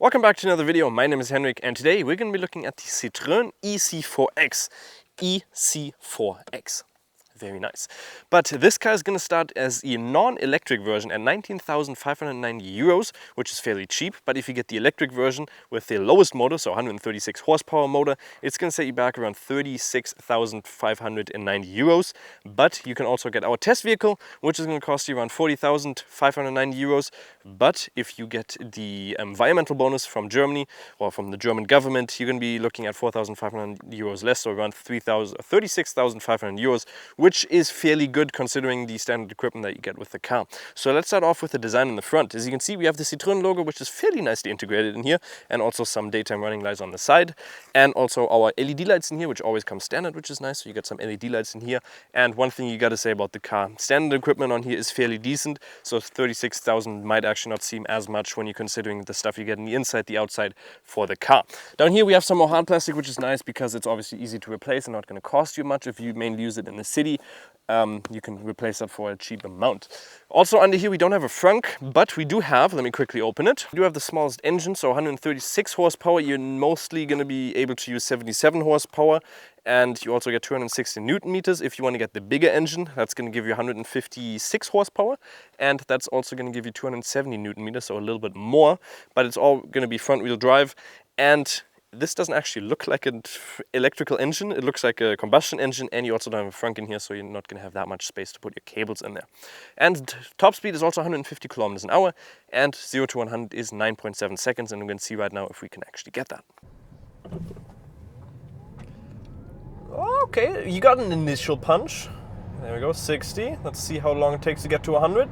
Welcome back to another video. My name is Henrik and today we're going to be looking at the Citroën E-C4X. E-C4X. Very nice. But this car is going to start as a non-electric version at 19,590 euros, which is fairly cheap. But if you get the electric version with the lowest motor, so 136 horsepower motor, it's going to set you back around 36,590 euros. But you can also get our test vehicle, which is going to cost you around 40,590 euros. But if you get the environmental bonus from Germany or from the German government, you're going to be looking at 4,500 euros less, so around 36,500 euros, which is fairly good considering the standard equipment that you get with the car. So let's start off with the design in the front. As you can see, we have the Citroën logo, which is fairly nicely integrated in here, and also some daytime running lights on the side, and also our LED lights in here, which always come standard, which is nice. So you get some LED lights in here. And one thing you got to say about the car, standard equipment on here is fairly decent, so 36,000 might actually not seem as much when you're considering the stuff you get in the inside, the outside for the car. Down here we have some more hard plastic, which is nice because it's obviously easy to replace and not going to cost you much if you mainly use it in the city. You can replace that for a cheap amount. Also under here we don't have a frunk, but we do have, let me quickly open it. We do have the smallest engine, so 136 horsepower. You're mostly going to be able to use 77 horsepower, and you also get 260 Newton meters. If you want to get the bigger engine, that's going to give you 156 horsepower, and that's also going to give you 270 Newton meters, so a little bit more, but it's all going to be front wheel drive. And this doesn't actually look like an electrical engine, it looks like a combustion engine, and you also don't have a frunk in here, so you're not going to have that much space to put your cables in there. And top speed is also 150 kilometers an hour, and 0 to 100 is 9.7 seconds, and we're going to see right now if we can actually get that. Okay, you got an initial punch. There we go, 60. Let's see how long it takes to get to 100.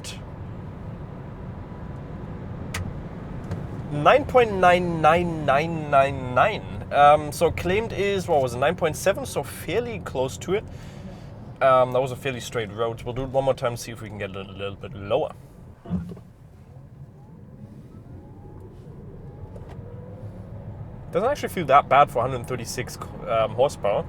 9.99999. So claimed is, what was it, 9.7, so fairly close to it. That was a fairly straight road. We'll do it one more time, see if we can get it a little bit lower. Doesn't actually feel that bad for 136 horsepower.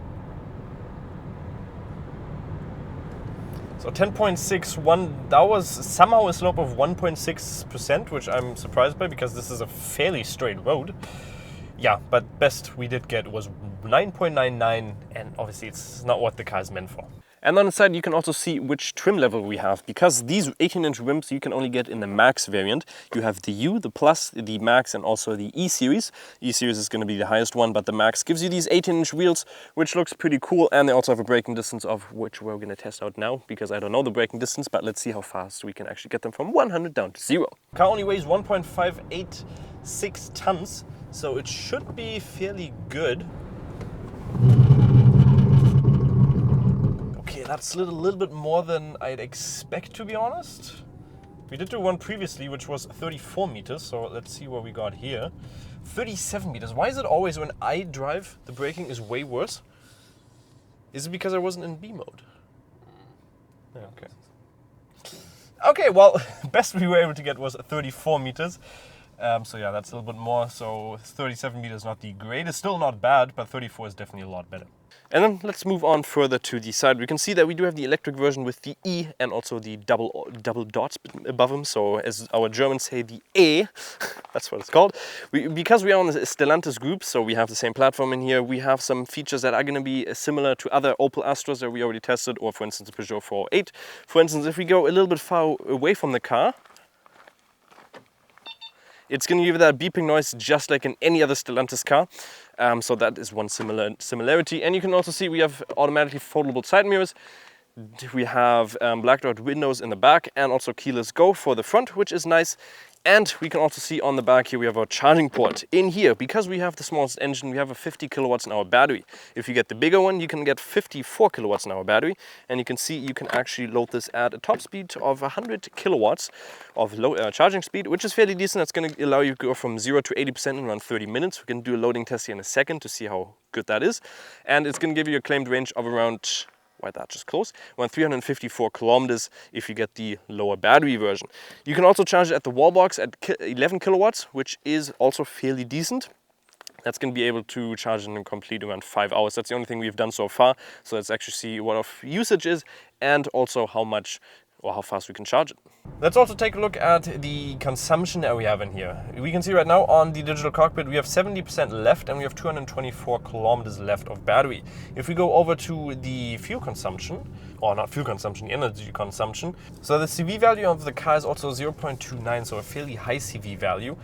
So 10.61, that was somehow a slope of 1.6%, which I'm surprised by because this is a fairly straight road. Yeah, but best we did get was 9.99, and obviously it's not what the car is meant for. And on the side you can also see which trim level we have, because these 18-inch rims you can only get in the Max variant. You have the U, the Plus, the Max, and also the E-Series. E-Series is going to be the highest one, but the Max gives you these 18-inch wheels, which looks pretty cool, and they also have a braking distance of which we're going to test out now, because I don't know the braking distance, but let's see how fast we can actually get them from 100 down to 0. The car only weighs 1.586 tons, so it should be fairly good. Okay, that's a little bit more than I'd expect, to be honest. We did do one previously, which was 34 meters, so let's see what we got here. 37 meters. Why is it always when I drive, the braking is way worse? Is it because I wasn't in B mode? Yeah, okay. Okay, well, best we were able to get was 34 meters. So yeah, that's a little bit more. So 37 meters, not the greatest, still not bad, but 34 is definitely a lot better. And then let's move on further to the side. We can see that we do have the electric version with the E and also the double dots above them. So as our Germans say, the E, that's what it's called. Because we are on the Stellantis group, so we have the same platform in here, we have some features that are going to be similar to other Opel Astras that we already tested, or for instance the Peugeot 408. For instance, if we go a little bit far away from the car, it's going to give that beeping noise just like in any other Stellantis car. So that is one similarity. And you can also see we have automatically foldable side mirrors. We have blacked out windows in the back, and also keyless go for the front, which is nice. And we can also see on the back here we have our charging port. In here, because we have the smallest engine, we have a 50 kilowatts an hour battery. If you get the bigger one, you can get 54 kilowatts an hour battery. And you can see you can actually load this at a top speed of 100 kilowatts of low charging speed, which is fairly decent. That's going to allow you to go from 0 to 80% in around 30 minutes. We can do a loading test here in a second to see how good that is. And it's going to give you a claimed range of around, why that just close, around 354 kilometers if you get the lower battery version. You can also charge it at the wall box at 11 kilowatts, which is also fairly decent. That's going to be able to charge in complete around 5 hours. That's the only thing we've done so far. So let's actually see what our usage is and also how much or how fast we can charge it. Let's also take a look at the consumption that we have in here. We can see right now on the digital cockpit we have 70% left and we have 224 kilometers left of battery. If we go over to the fuel consumption, or not fuel consumption, the energy consumption, so the CV value of the car is also 0.29, so a fairly high CV value.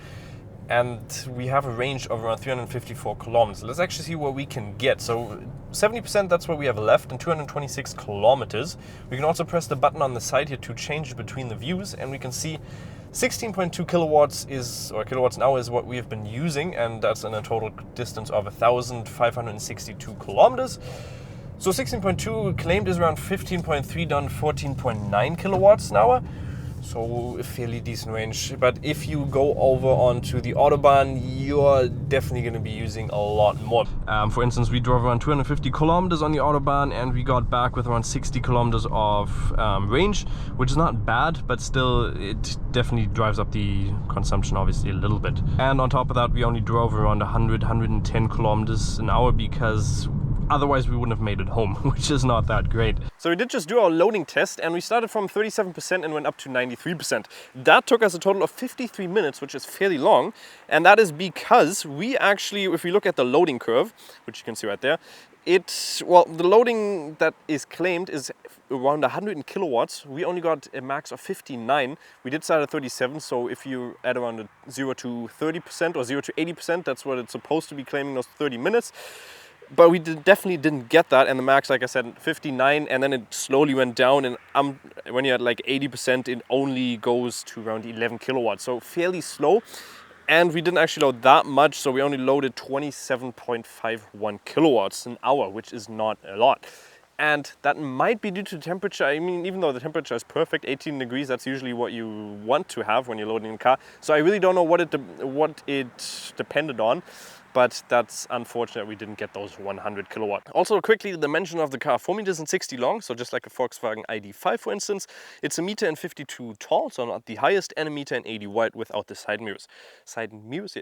And we have a range of around 354 kilometers. Let's actually see what we can get. So 70%, that's what we have left, and 226 kilometers. We can also press the button on the side here to change between the views, and we can see 16.2 kilowatts or kilowatts an hour is what we have been using, and that's in a total distance of 1,562 kilometers. So 16.2 claimed is around 15.3 done 14.9 kilowatts an hour. So a fairly decent range, but if you go over onto the Autobahn, you're definitely going to be using a lot more. For instance, we drove around 250 kilometers on the Autobahn and we got back with around 60 kilometers of range, which is not bad, but still it definitely drives up the consumption obviously a little bit. And on top of that, we only drove around 110 kilometers an hour because otherwise we wouldn't have made it home, which is not that great. So we did just do our loading test and we started from 37% and went up to 93%. That took us a total of 53 minutes, which is fairly long. And that is because we actually, if we look at the loading curve, which you can see right there, the loading that is claimed is around 100 kilowatts. We only got a max of 59. We did start at 37, so if you add around a 0 to 30% or 0 to 80%, that's what it's supposed to be claiming, those 30 minutes. But we definitely didn't get that, and the max, like I said, 59, and then it slowly went down, and when you're at like 80%, it only goes to around 11 kilowatts, so fairly slow. And we didn't actually load that much, so we only loaded 27.51 kilowatts an hour, which is not a lot. And that might be due to temperature. I mean, even though the temperature is perfect, 18 degrees, that's usually what you want to have when you're loading a car. So I really don't know what it depended on. But that's unfortunate we didn't get those 100 kilowatt. Also quickly, the dimension of the car, 4 meters and 60 long, so just like a Volkswagen ID.5 for instance. It's 1.52 meter tall, so not the highest, and 1.80 meter wide without the side mirrors. Side mirrors,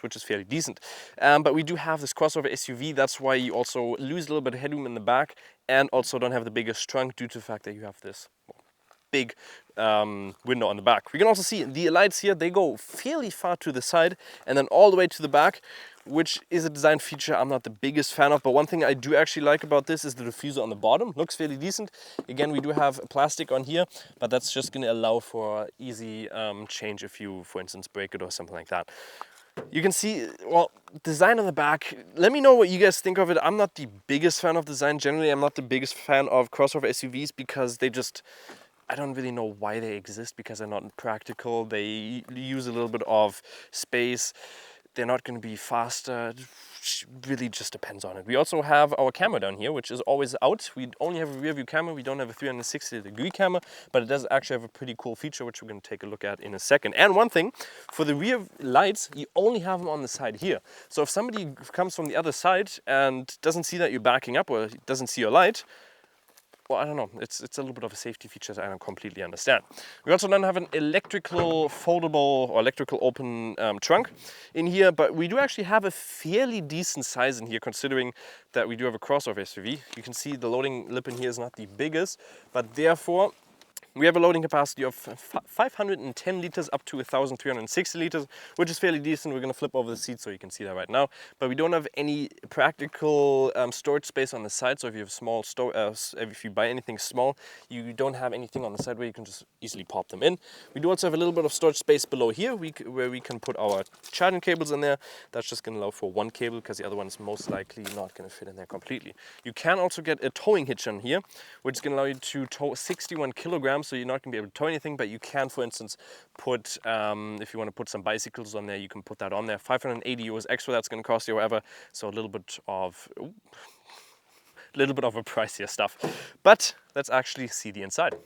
which is fairly decent. But we do have this crossover SUV, that's why you also lose a little bit of headroom in the back and also don't have the biggest trunk due to the fact that you have this big window on the back. We can also see the lights here, they go fairly far to the side and then all the way to the back, which is a design feature I'm not the biggest fan of, but one thing I do actually like about this is the diffuser on the bottom. Looks fairly decent. Again, we do have plastic on here, but that's just going to allow for easy change if you, for instance, break it or something like that. You can see, well, design on the back. Let me know what you guys think of it. I'm not the biggest fan of design. Generally, I'm not the biggest fan of crossover SUVs because I don't really know why they exist, because they're not practical. They use a little bit of space. They're not going to be faster. It really just depends on it. We also have our camera down here, which is always out. We only have a rear view camera. We don't have a 360-degree camera, but it does actually have a pretty cool feature, which we're going to take a look at in a second. And one thing, for the rear lights, you only have them on the side here. So if somebody comes from the other side and doesn't see that you're backing up or doesn't see your light, well, I don't know, it's a little bit of a safety feature that I don't completely understand. We also don't have an electrical foldable or electrical open trunk in here, but we do actually have a fairly decent size in here considering that we do have a crossover SUV. You can see the loading lip in here is not the biggest, but therefore we have a loading capacity of 510 liters up to 1,360 liters, which is fairly decent. We're going to flip over the seat so you can see that right now. But we don't have any practical storage space on the side. So if you have small if you buy anything small, you don't have anything on the side where you can just easily pop them in. We do also have a little bit of storage space below here where we can put our charging cables in there. That's just going to allow for one cable because the other one is most likely not going to fit in there completely. You can also get a towing hitch on here, which is going to allow you to tow 61 kilograms. So you're not going to be able to tow anything, but you can, for instance, put, if you want to put some bicycles on there, you can put that on there. 580 euros extra that's going to cost you, however, so a little bit of a pricier stuff. But let's actually see the inside.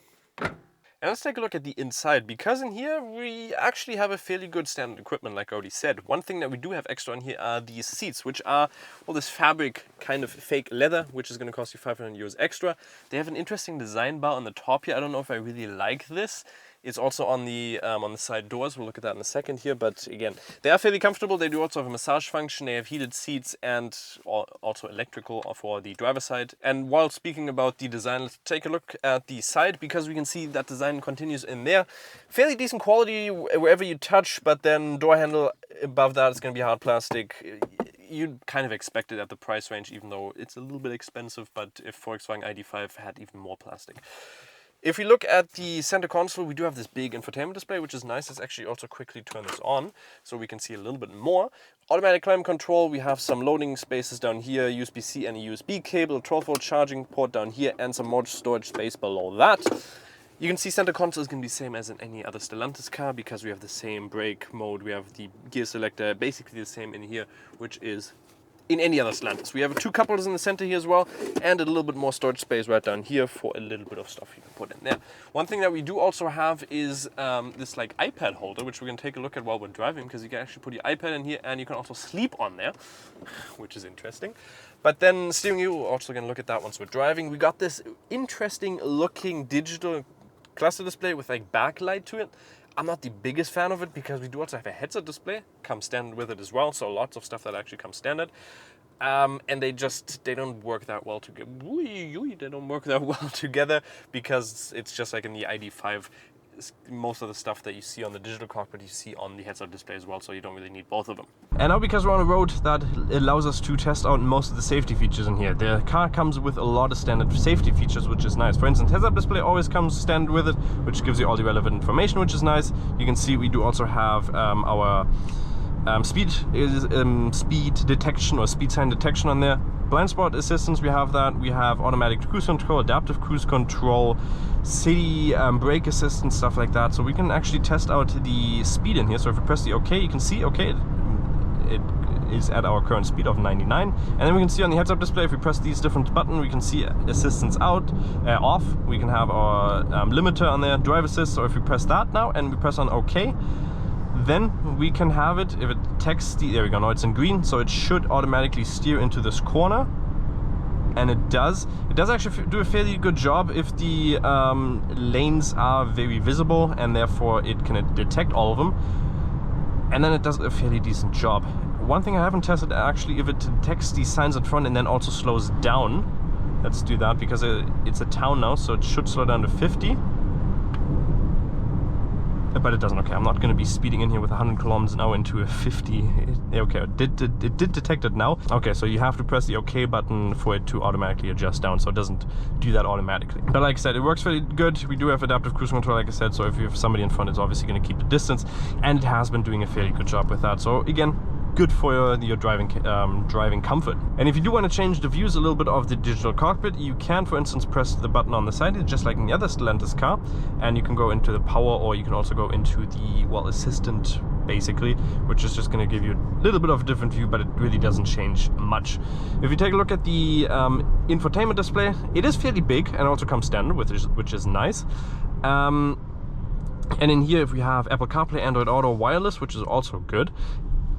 And let's take a look at the inside, because in here we actually have a fairly good standard equipment, like I already said. One thing that we do have extra in here are these seats, which are, well, this fabric kind of fake leather, which is going to cost you 500 euros extra. They have an interesting design bar on the top here. I don't know if I really like this. It's also on the side doors. We'll look at that in a second here. But again, they are fairly comfortable. They do also have a massage function. They have heated seats and also electrical for the driver's side. And while speaking about the design, let's take a look at the side, because we can see that design continues in there. Fairly decent quality wherever you touch, but then door handle above that is going to be hard plastic. You'd kind of expect it at the price range, even though it's a little bit expensive. But if Volkswagen ID.5 had even more plastic. If we look at the center console, we do have this big infotainment display, which is nice. Let's actually also quickly turn this on so we can see a little bit more. Automatic climate control, we have some loading spaces down here, USB-C and a USB cable, 12-volt charging port down here, and some more storage space below that. You can see center console is going to be the same as in any other Stellantis car, because we have the same brake mode, we have the gear selector, basically the same in here, which is in any other Stellantis. We have two cup holders in the center here as well, and a little bit more storage space right down here for a little bit of stuff you can put in there. One thing that we do also have is this like iPad holder, which we're going to take a look at while we're driving, because you can actually put your iPad in here and you can also sleep on there, which is interesting. But then steering wheel, we're also going to look at that once we're driving. We got this interesting looking digital cluster display with like backlight to it. I'm not the biggest fan of it, because we do also have a headset display, comes standard with it as well, so lots of stuff that actually comes standard. And they don't work that well together. They don't work that well together, because it's just like in the ID.5, most of the stuff that you see on the digital cockpit you see on the heads-up display as well, so you don't really need both of them. And now, because we're on a road, that allows us to test out most of the safety features in here. The car comes with a lot of standard safety features, which is nice. For instance, heads-up display always comes standard with it, which gives you all the relevant information, which is nice. You can see we do also have our speed detection or speed sign detection on there. Blind spot assistance, we have that. We have automatic cruise control, adaptive cruise control, city brake assistance, stuff like that. So we can actually test out the speed in here. So if we press the OK, you can see, okay, it is at our current speed of 99. And then we can see on the heads-up display, if we press these different buttons, we can see assistance off. We can have our limiter on there, drive assist. So if we press that now and we press on OK, then we can have it, if it detects there we go, now it's in green, so it should automatically steer into this corner, and it does actually do a fairly good job if the lanes are very visible, and therefore it can detect all of them, and then it does a fairly decent job. One thing I haven't tested, actually, if it detects these signs in front and then also slows down. Let's do that, because it's a town now, so it should slow down to 50. But it doesn't. Okay, I'm not going to be speeding in here with 100 kilometers an hour into a 50. Okay, it did detect it now. Okay, so you have to press the OK button for it to automatically adjust down, so it doesn't do that automatically. But like I said, it works very good. We do have adaptive cruise control, like I said, so if you have somebody in front, it's obviously going to keep the distance, and it has been doing a fairly good job with that. So again, good for your driving comfort. And if you do want to change the views a little bit of the digital cockpit, you can, for instance, press the button on the side, just like in the other Stellantis car, and you can go into the power, or you can also go into the, well, assistant, basically, which is just going to give you a little bit of a different view, but it really doesn't change much. If you take a look at the infotainment display, it is fairly big and also comes standard, which is nice. And in here, if we have Apple CarPlay, Android Auto, wireless, which is also good.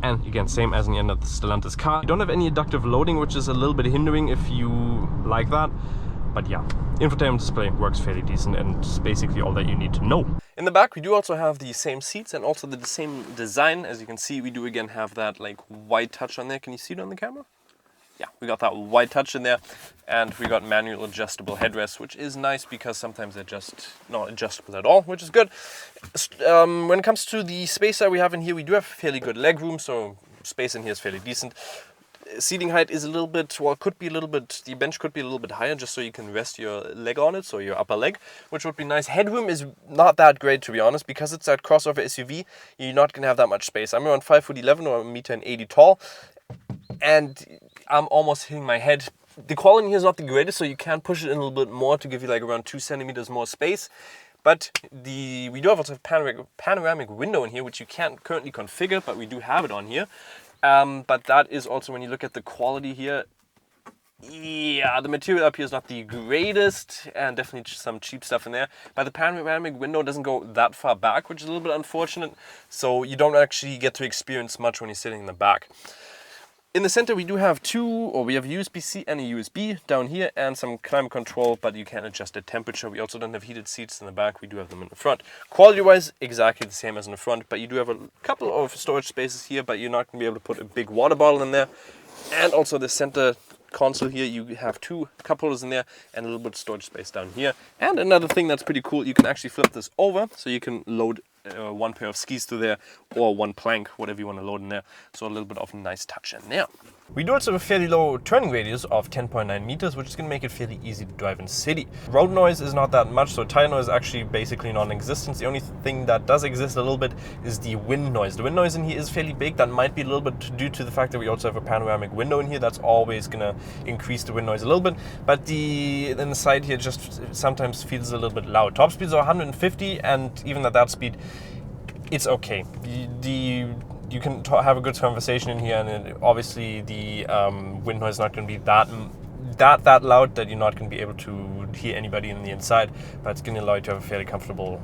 And again, same as in the end of the Stellantis car. You don't have any adaptive loading, which is a little bit hindering if you like that. But yeah, infotainment display works fairly decent, and it's basically all that you need to know. In the back, we do also have the same seats and also the same design. As you can see, we do again have that like white touch on there. Can you see it on the camera? Yeah, we got that white touch in there, and we got manual adjustable headrests, which is nice because sometimes they're just not adjustable at all, which is good. When it comes to the space that we have in here, we do have fairly good leg room, so space in here is fairly decent. Seating height is a little bit, well, could be a little bit, the bench could be a little bit higher, just so you can rest your leg on it, so your upper leg, which would be nice. Headroom is not that great, to be honest, because it's that crossover SUV, you're not going to have that much space. I'm around 5'11" or 1.80 m tall, and I'm almost hitting my head. The quality here is not the greatest, so you can push it in a little bit more to give you like around 2 centimeters more space. But we do have also a panoramic window in here, which you can't currently configure, but we do have it on here. But that is also, when you look at the quality here, yeah, the material up here is not the greatest, and definitely some cheap stuff in there. But the panoramic window doesn't go that far back, which is a little bit unfortunate. So you don't actually get to experience much when you're sitting in the back. In the center we do have we have USB-C and a USB down here and some climate control, but you can adjust the temperature. We also don't have heated seats in the back, we do have them in the front. Quality-wise, exactly the same as in the front, but you do have a couple of storage spaces here, but you're not going to be able to put a big water bottle in there. And also the center console here, you have 2 cup holders in there and a little bit of storage space down here. And another thing that's pretty cool, you can actually flip this over, so you can load 1 pair of skis to there or 1 plank, whatever you want to load in there. So a little bit of a nice touch in there. We do also have a fairly low turning radius of 10.9 meters, which is going to make it fairly easy to drive in city. Road noise is not that much, so tire noise is actually basically non-existent. The only thing that does exist a little bit is the wind noise. The wind noise in here is fairly big. That might be a little bit due to the fact that we also have a panoramic window in here. That's always going to increase the wind noise a little bit. But in the side here just sometimes feels a little bit loud. Top speeds are 150, and even at that speed, it's okay. You can have a good conversation in here, and obviously the wind noise is not going to be that loud that you're not going to be able to hear anybody in the inside, but it's going to allow you to have a fairly comfortable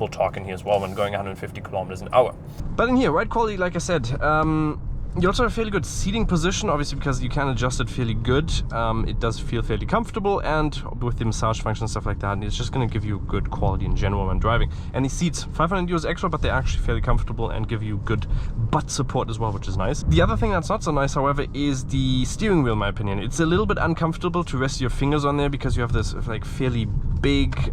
talk in here as well when going 150 kilometers an hour. But in here, ride quality, like I said, you also have a fairly good seating position, obviously because you can adjust it fairly good. It does feel fairly comfortable, and with the massage function and stuff like that, it's just going to give you good quality in general when driving. And these seats, 500 euros extra, but they're actually fairly comfortable and give you good butt support as well, which is nice. The other thing that's not so nice, however, is the steering wheel, in my opinion. It's a little bit uncomfortable to rest your fingers on there because you have this like fairly big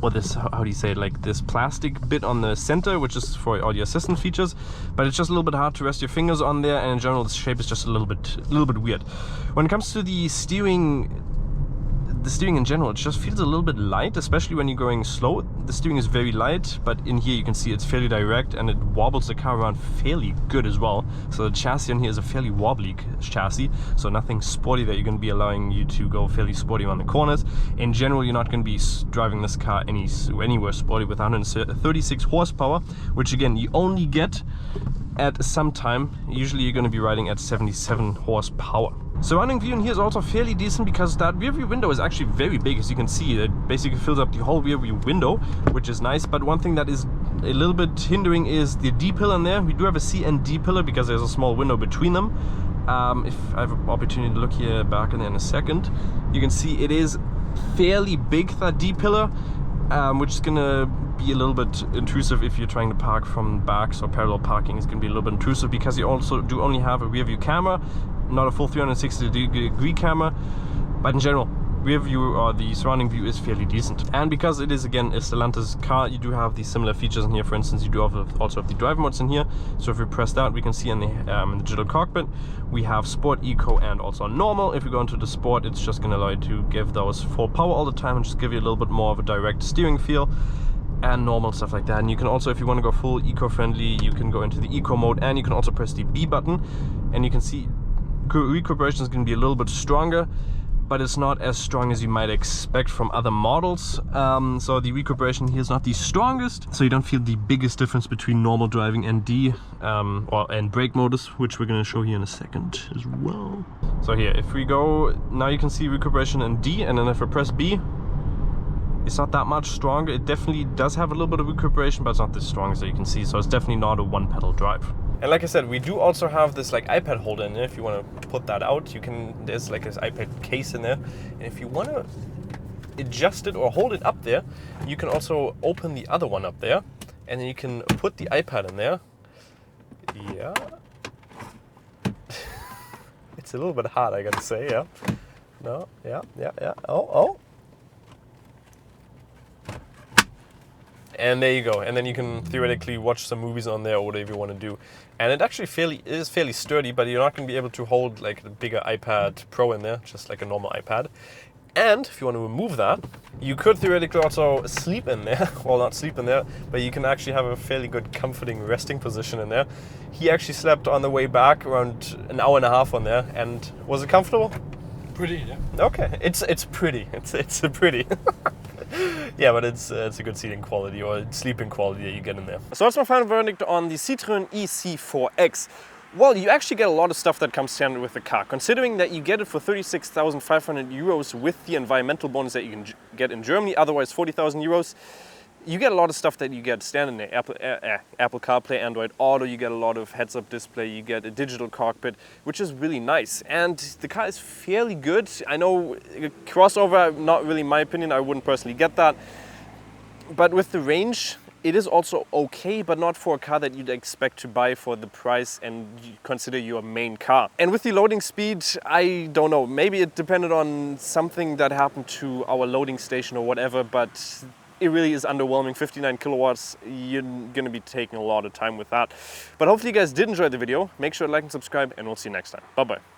how do you say it, like this plastic bit on the center, which is for all your assistance features, but it's just a little bit hard to rest your fingers on there, and in general the shape is just a little bit weird. When it comes to the steering in general, it just feels a little bit light, especially when you're going slow. The steering is very light, but in here you can see it's fairly direct, and it wobbles the car around fairly good as well. So the chassis in here is a fairly wobbly chassis, so nothing sporty that you're going to be allowing you to go fairly sporty on the corners. In general, you're not going to be driving this car anywhere sporty with 136 horsepower, which again you only get at some time. Usually you're going to be riding at 77 horsepower. Surrounding view in here is also fairly decent because that rear view window is actually very big. As you can see, it basically fills up the whole rear view window, which is nice. But one thing that is a little bit hindering is the D pillar in there. We do have a C and D pillar because there's a small window between them. If I have an opportunity to look here back in there in a second, you can see it is fairly big, that D pillar, which is gonna be a little bit intrusive if you're trying to park from backs or parallel parking. It's gonna be a little bit intrusive because you also do only have a rear view camera, not a full 360-degree camera, but in general, rear view or the surrounding view is fairly decent. And because it is again a Stellantis car, you do have these similar features in here. For instance, you do also have the drive modes in here. So if we press that, we can see in the digital cockpit we have Sport, Eco, and also Normal. If we go into the Sport, it's just going to allow you to give those full power all the time and just give you a little bit more of a direct steering feel, and normal stuff like that. And you can also, if you want to go full eco-friendly, you can go into the eco mode, and you can also press the B button, and you can see recuperation is going to be a little bit stronger, but it's not as strong as you might expect from other models. So the recuperation here is not the strongest, so you don't feel the biggest difference between normal driving and D and brake modus, which we're going to show here in a second as well. So here, if we go, now you can see recuperation in D, and then if I press B, it's not that much stronger. It definitely does have a little bit of recuperation, but it's not as strong as you can see, so it's definitely not a one pedal drive. And like I said, we do also have this like iPad holder in there. If you want to put that out, you can, there's like this iPad case in there, and if you want to adjust it or hold it up there, you can also open the other one up there, and then you can put the iPad in there. Yeah. It's a little bit hard, I gotta say, yeah. No, yeah. Oh. And there you go. And then you can theoretically watch some movies on there or whatever you want to do. And it actually is fairly sturdy, but you're not going to be able to hold like the bigger iPad Pro in there, just like a normal iPad. And if you want to remove that, you could theoretically also sleep in there. Well, not sleep in there, but you can actually have a fairly good comforting resting position in there. He actually slept on the way back around an hour and a half on there. And was it comfortable? Pretty, yeah. Okay, it's pretty. It's pretty. Yeah, but it's a good seating quality or sleeping quality that you get in there. So that's my final verdict on the Citroën E-C4X. Well, you actually get a lot of stuff that comes standard with the car. Considering that you get it for 36,500 euros with the environmental bonus that you can get in Germany, otherwise 40,000 euros. You get a lot of stuff that you get standard in Apple CarPlay, Android Auto, you get a lot of heads-up display, you get a digital cockpit, which is really nice. And the car is fairly good. I know crossover, not really my opinion, I wouldn't personally get that. But with the range, it is also okay, but not for a car that you'd expect to buy for the price and you consider your main car. And with the loading speed, I don't know, maybe it depended on something that happened to our loading station or whatever, but it really is underwhelming. 59 kilowatts, you're gonna be taking a lot of time with that. But hopefully you guys did enjoy the video. Make sure to like and subscribe, and we'll see you next time. Bye-bye.